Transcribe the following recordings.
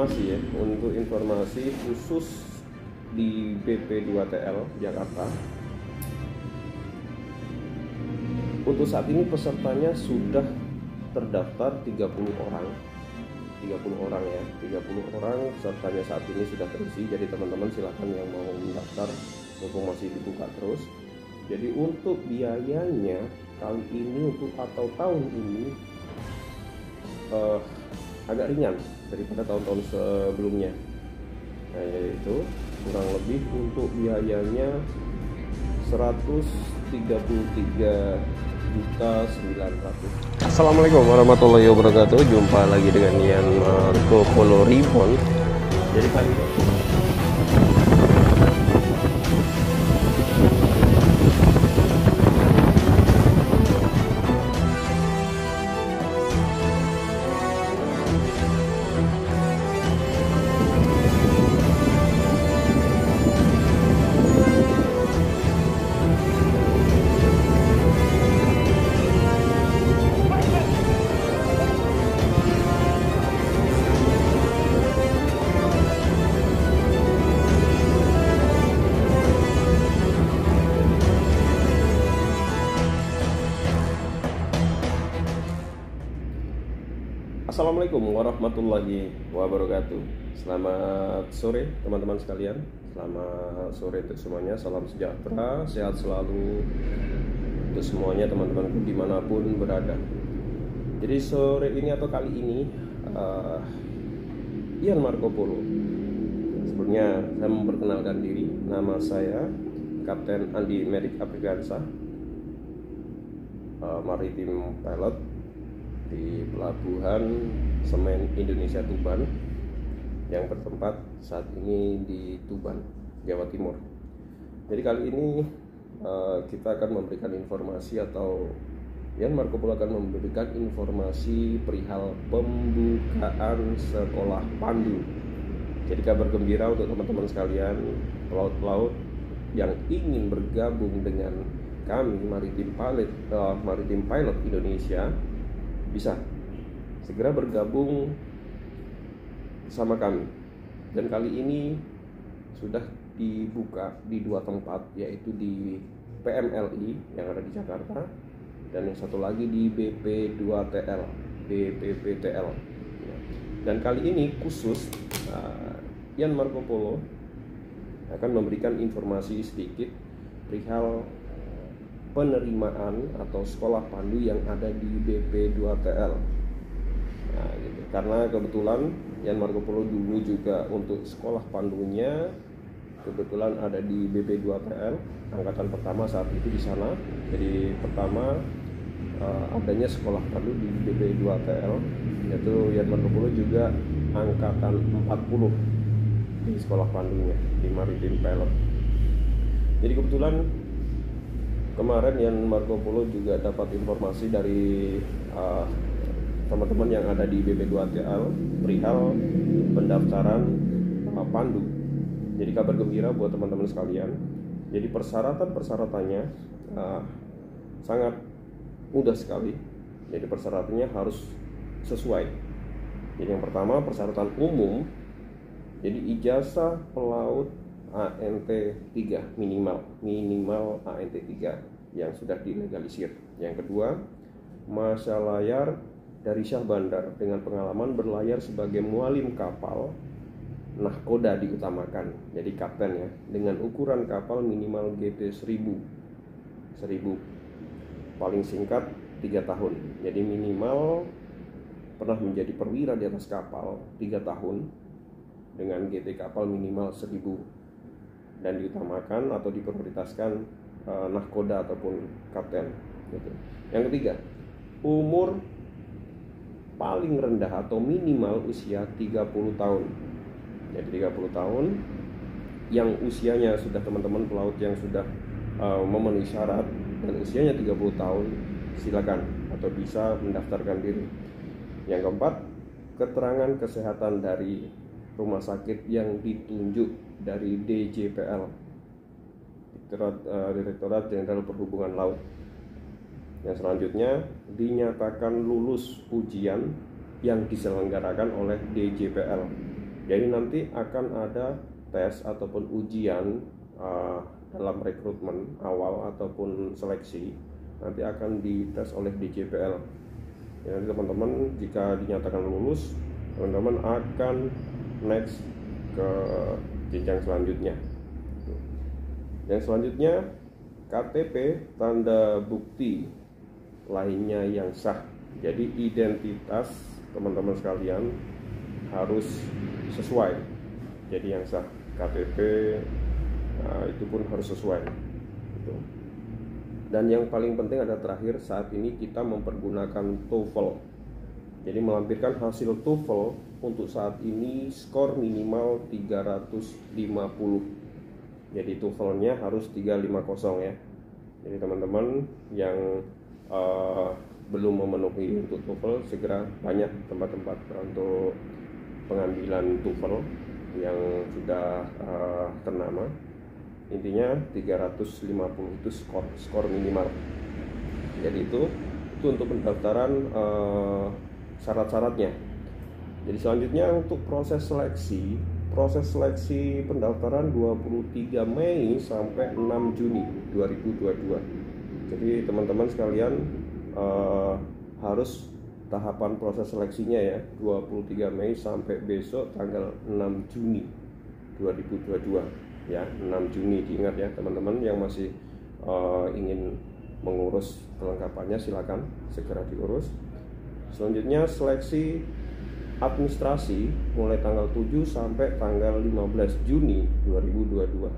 Masih ya, untuk informasi khusus di BP2TL Jakarta. Untuk saat ini pesertanya sudah terdaftar 30 orang. 30 orang ya, 30 orang pesertanya saat ini sudah terisi. Jadi teman-teman silahkan yang mau mendaftar, mumpung masih dibuka terus. Jadi untuk biayanya kali ini atau tahun ini agak ringan daripada tahun-tahun sebelumnya. Nah, yaitu kurang lebih untuk biayanya 133.900.000. Assalamualaikum warahmatullahi wabarakatuh. Jumpa lagi dengan Yan Marco Polo Reborn. Jadi kali ini Assalamualaikum warahmatullahi wabarakatuh. Selamat sore teman-teman sekalian. Selamat sore untuk semuanya. Salam sejahtera, sehat selalu untuk semuanya teman-teman dimanapun berada. Jadi sore ini atau kali ini Yan Marco Polo. Sebelumnya saya memperkenalkan diri. Nama saya Kapten Andi Merik Afrikansa, Maritim Pilot di Pelabuhan Semen Indonesia Tuban yang bertempat saat ini di Tuban, Jawa Timur. Jadi kali ini kita akan memberikan informasi, atau Yan Marco Polo akan memberikan informasi perihal pembukaan sekolah pandu. Jadi kabar gembira untuk teman-teman sekalian pelaut-pelaut yang ingin bergabung dengan kami Maritim Pilot Indonesia, bisa segera bergabung sama kami. Dan kali ini sudah dibuka di dua tempat, yaitu di PMLI yang ada di Jakarta, dan yang satu lagi di BP2TL, BPPTL. Dan kali ini khusus Yan Marco Polo akan memberikan informasi sedikit perihal penerimaan atau sekolah pandu yang ada di BP2TL. Nah, gitu. Karena kebetulan Yan Marco Polo dulu juga untuk sekolah pandunya kebetulan ada di BP2TL angkatan pertama saat itu di sana. Jadi pertama adanya sekolah pandu di BP2TL, yaitu Yan Marco Polo juga angkatan 40 di sekolah pandunya di Maritim Pilot. Jadi kebetulan kemarin Yan Marco Polo juga dapat informasi dari teman-teman yang ada di BP2TL perihal pendaftaran pandu. Jadi kabar gembira buat teman-teman sekalian. Jadi persyaratannya sangat mudah sekali. Jadi persyaratannya harus sesuai. Jadi yang pertama persyaratan umum. Jadi ijazah pelaut ANT 3 minimal ANT 3 yang sudah dilegalisir. Yang kedua, masa layar dari Syah Bandar dengan pengalaman berlayar sebagai mualim kapal, nahkoda diutamakan. Jadi kapten ya, dengan ukuran kapal minimal GT 1000 paling singkat 3 tahun. Jadi minimal pernah menjadi perwira di atas kapal 3 tahun dengan GT kapal minimal 1000, dan diutamakan atau diprioritaskan nahkoda ataupun kapten gitu. Yang ketiga, umur paling rendah atau minimal usia 30 tahun. Jadi 30 tahun yang usianya sudah, teman-teman pelaut yang sudah memenuhi syarat dan usianya 30 tahun silakan atau bisa mendaftarkan diri. Yang keempat, keterangan kesehatan dari rumah sakit yang ditunjuk dari DJPL, Direktorat Jenderal Perhubungan Laut. Yang selanjutnya, dinyatakan lulus ujian yang diselenggarakan oleh DJPL. Jadi nanti akan ada tes ataupun ujian dalam rekrutmen awal ataupun seleksi, nanti akan dites oleh DJPL. Ya, teman-teman jika dinyatakan lulus, teman-teman akan next ke jenjang selanjutnya. Yang selanjutnya KTP, tanda bukti lainnya yang sah. Jadi identitas teman-teman sekalian harus sesuai. Jadi yang sah KTP itu pun harus sesuai. Gitu. Dan yang paling penting ada terakhir, saat ini kita mempergunakan TOEFL. Jadi melampirkan hasil TOEFL untuk saat ini skor minimal 350. Jadi TOEFL-nya harus 350 ya. Jadi teman-teman yang belum memenuhi untuk TOEFL, segera banyak tempat-tempat untuk pengambilan TOEFL yang sudah ternama. Intinya 350 itu skor minimal. Jadi itu untuk pendaftaran syarat-syaratnya. Jadi selanjutnya untuk proses seleksi pendaftaran 23 Mei sampai 6 Juni 2022. Jadi teman-teman sekalian harus tahapan proses seleksinya ya, 23 Mei sampai besok tanggal 6 Juni 2022 ya. 6 Juni diingat ya teman-teman yang masih ingin mengurus kelengkapannya, silakan segera diurus. Selanjutnya seleksi administrasi mulai tanggal 7 sampai tanggal 15 Juni 2022.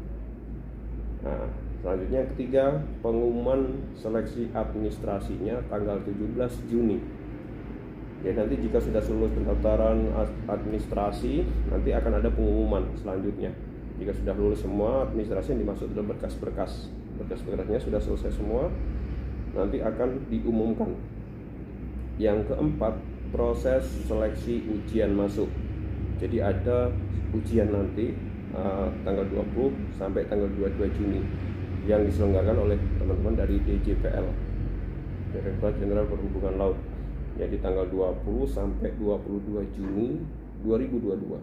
Nah, selanjutnya ketiga, pengumuman seleksi administrasinya tanggal 17 Juni. Ya, nanti jika sudah lulus pendaftaran administrasi, nanti akan ada pengumuman selanjutnya. Jika sudah lulus semua administrasi yang dimaksud adalah berkas-berkasnya sudah selesai semua, nanti akan diumumkan. Yang keempat, proses seleksi ujian masuk. Jadi ada ujian nanti tanggal 20 sampai tanggal 22 Juni yang diselenggarakan oleh teman-teman dari DJPL, Direktorat Jenderal Perhubungan Laut. Jadi tanggal 20 sampai 22 Juni 2022.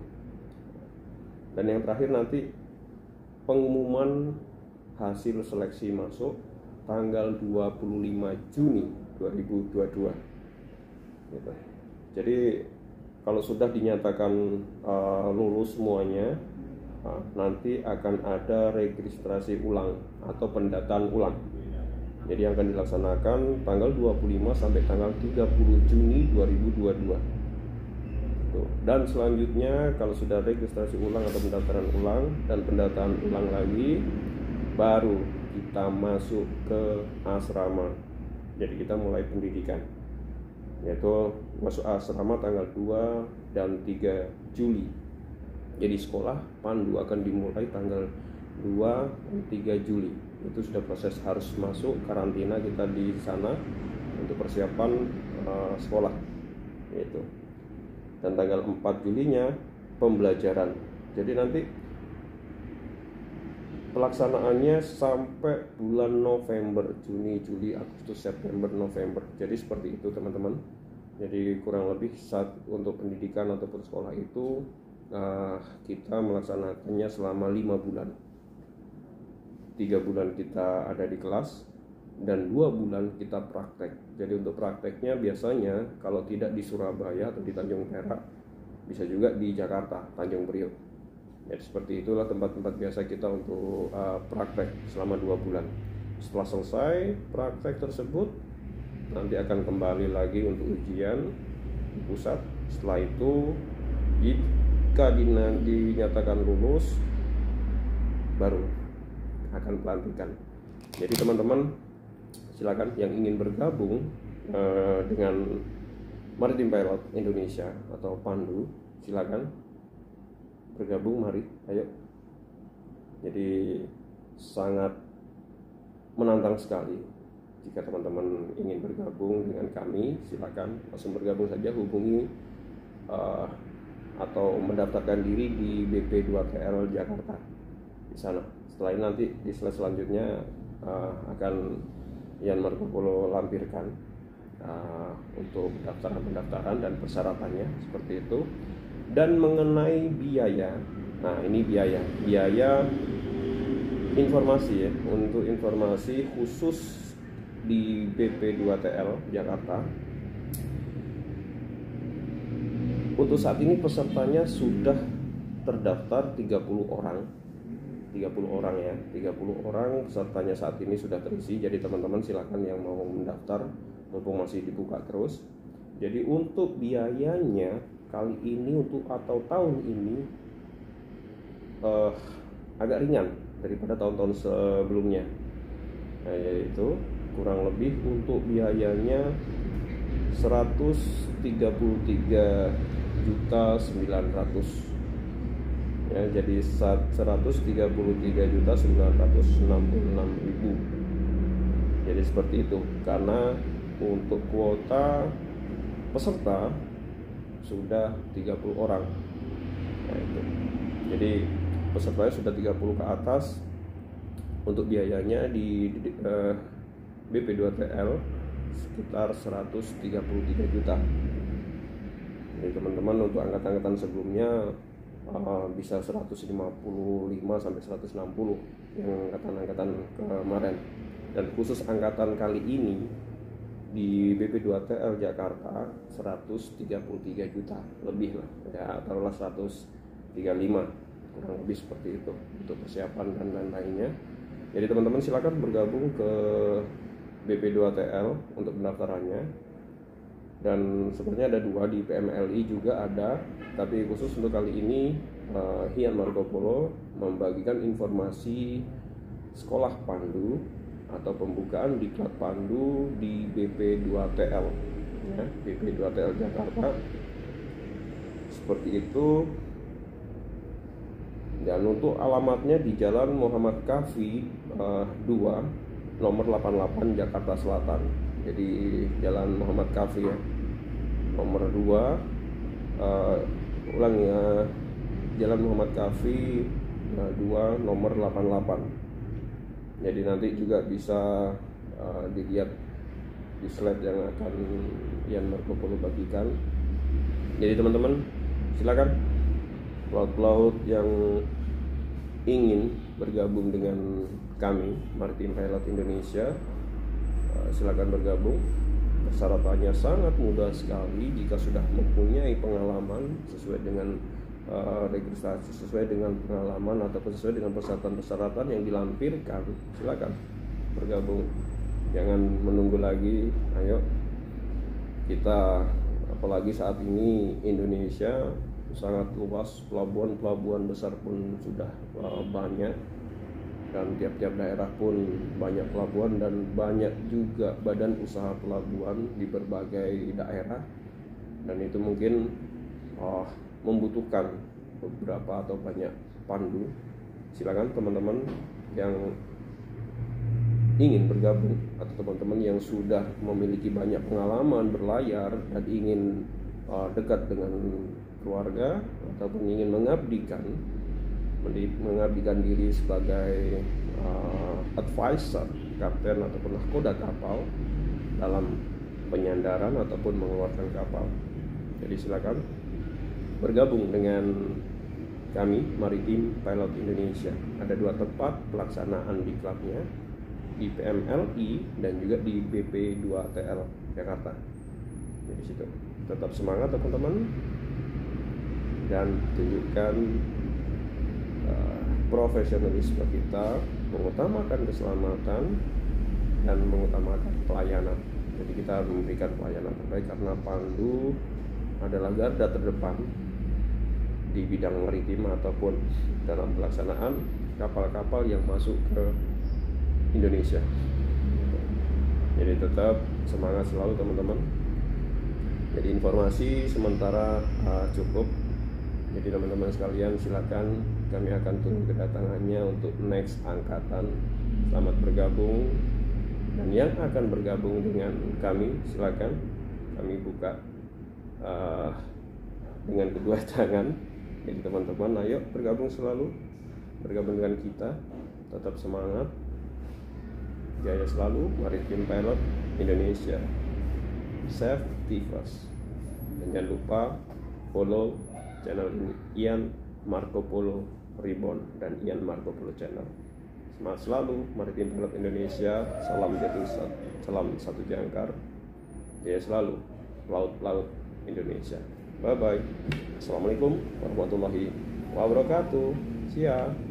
Dan yang terakhir nanti pengumuman hasil seleksi masuk tanggal 25 Juni 2022. Gitu. Jadi kalau sudah dinyatakan lulus semuanya, nanti akan ada registrasi ulang atau pendataan ulang. Jadi yang akan dilaksanakan tanggal 25 sampai tanggal 30 Juni 2022. Dan selanjutnya kalau sudah registrasi ulang atau pendaftaran ulang dan pendataan ulang lagi, baru kita masuk ke asrama. Jadi kita mulai pendidikan, yaitu masuk asrama tanggal 2 dan 3 Juli. Jadi sekolah pandu akan dimulai tanggal 2 dan 3 Juli. Itu sudah proses harus masuk karantina kita di sana untuk persiapan sekolah itu. Dan tanggal 4 Julinya pembelajaran. Jadi nanti pelaksanaannya sampai bulan November, Juni, Juli, Agustus, September, November. Jadi seperti itu teman-teman. Jadi kurang lebih saat untuk pendidikan ataupun sekolah itu kita melaksanakannya selama 5 bulan. 3 bulan kita ada di kelas dan 2 bulan kita praktek. Jadi untuk prakteknya biasanya kalau tidak di Surabaya atau di Tanjung Perak, bisa juga di Jakarta, Tanjung Priok. Jadi seperti itulah tempat-tempat biasa kita untuk praktek selama 2 bulan. Setelah selesai praktek tersebut, nanti akan kembali lagi untuk ujian di pusat. Setelah itu jika dinyatakan lulus, baru akan pelantikan. Jadi teman-teman silakan yang ingin bergabung dengan Maritime Pilot Indonesia atau Pandu, silakan bergabung, mari, ayo. Jadi sangat menantang sekali. Jika teman-teman ingin bergabung dengan kami, silakan langsung bergabung saja, hubungi atau mendaftarkan diri di BP2TL Jakarta di sana. Setelah ini nanti di slide selanjutnya akan Yan Marco Polo lampirkan untuk pendaftaran dan persyaratannya seperti itu. Dan mengenai biaya, nah ini biaya informasi ya, untuk informasi khusus di BP2TL Jakarta. Untuk saat ini pesertanya sudah terdaftar 30 orang ya, 30 orang pesertanya saat ini sudah terisi. Jadi teman-teman silakan yang mau mendaftar, mumpung masih dibuka terus. Jadi untuk biayanya kali ini atau tahun ini agak ringan daripada tahun-tahun sebelumnya. Nah, yaitu kurang lebih untuk biayanya 133.900.000 ya, jadi 133.966.000. Jadi seperti itu, karena untuk kuota peserta sudah 30 orang. Nah, itu. Jadi pesertanya sudah 30 ke atas. Untuk biayanya di BP2TL sekitar 133 juta. Jadi teman-teman untuk angkatan-angkatan sebelumnya bisa 155 sampai 160 yang angkatan-angkatan kemarin. Dan khusus angkatan kali ini di BP2TL Jakarta 133 juta lebih lah ya, taruhlah 135, kurang lebih seperti itu untuk persiapan dan lain-lainnya. Jadi teman-teman silakan bergabung ke BP2TL untuk pendaftarannya. Dan sebenarnya ada 2 di PMLI juga ada, tapi khusus untuk kali ini Hyang Marco Polo membagikan informasi sekolah pandu atau pembukaan diklat pandu di BP2TL ya, BP2TL Jakarta seperti itu. Dan untuk alamatnya di Jalan Muhammad Kafi 2 nomor 88 Jakarta Selatan. Jadi Jalan Muhammad Kafi ya, nomor 2 Jalan Muhammad Kafi 2 nomor 88. Jadi nanti juga bisa dilihat di slide yang akan Hyang Marco Polo bagikan. Jadi teman-teman silakan pelaut-pelaut yang ingin bergabung dengan kami Maritime Pilot Indonesia, silakan bergabung. Persyaratannya sangat mudah sekali. Jika sudah mempunyai pengalaman sesuai dengan registrasi, sesuai dengan pengalaman ataupun sesuai dengan persyaratan-persyaratan yang dilampirkan, silakan bergabung. Jangan menunggu lagi. Ayo kita, apalagi saat ini Indonesia sangat luas, pelabuhan-pelabuhan besar pun sudah banyak, dan tiap-tiap daerah pun banyak pelabuhan dan banyak juga badan usaha pelabuhan di berbagai daerah. Dan itu mungkin membutuhkan beberapa atau banyak pandu. Silakan teman-teman yang ingin bergabung atau teman-teman yang sudah memiliki banyak pengalaman berlayar dan ingin dekat dengan keluarga ataupun ingin mengabdikan diri sebagai advisor kapten ataupun nahkoda kapal dalam penyandaran ataupun mengeluarkan kapal. Jadi silakan bergabung dengan kami Maritime Pilot Indonesia. Ada 2 tempat pelaksanaan diklatnya, di PMLI dan juga di BP2TL Jakarta. Jadi situ tetap semangat teman-teman, dan tunjukkan profesionalisme kita, mengutamakan keselamatan dan mengutamakan pelayanan. Jadi kita memberikan pelayanan terbaik karena pandu adalah garda terdepan di bidang maritim ataupun dalam pelaksanaan kapal-kapal yang masuk ke Indonesia. Jadi tetap semangat selalu teman-teman. Jadi informasi sementara cukup. Jadi teman-teman sekalian silakan, kami akan tunggu kedatangannya untuk next angkatan. Selamat bergabung, dan yang akan bergabung dengan kami silakan, kami buka dengan kedua tangan. Jadi teman-teman ayo bergabung selalu, bergabung dengan kita, tetap semangat, jaya selalu Maritime Pilot Indonesia, safety first. Dan jangan lupa follow channel ini, Ian Marco Polo Reborn dan Ian Marco Polo Channel. Semangat selalu, Maritim Pilot Indonesia, salam jatuh, salam satu jangkar, jaya selalu, laut-laut Indonesia. Bye bye. Assalamualaikum warahmatullahi wabarakatuh. Siap.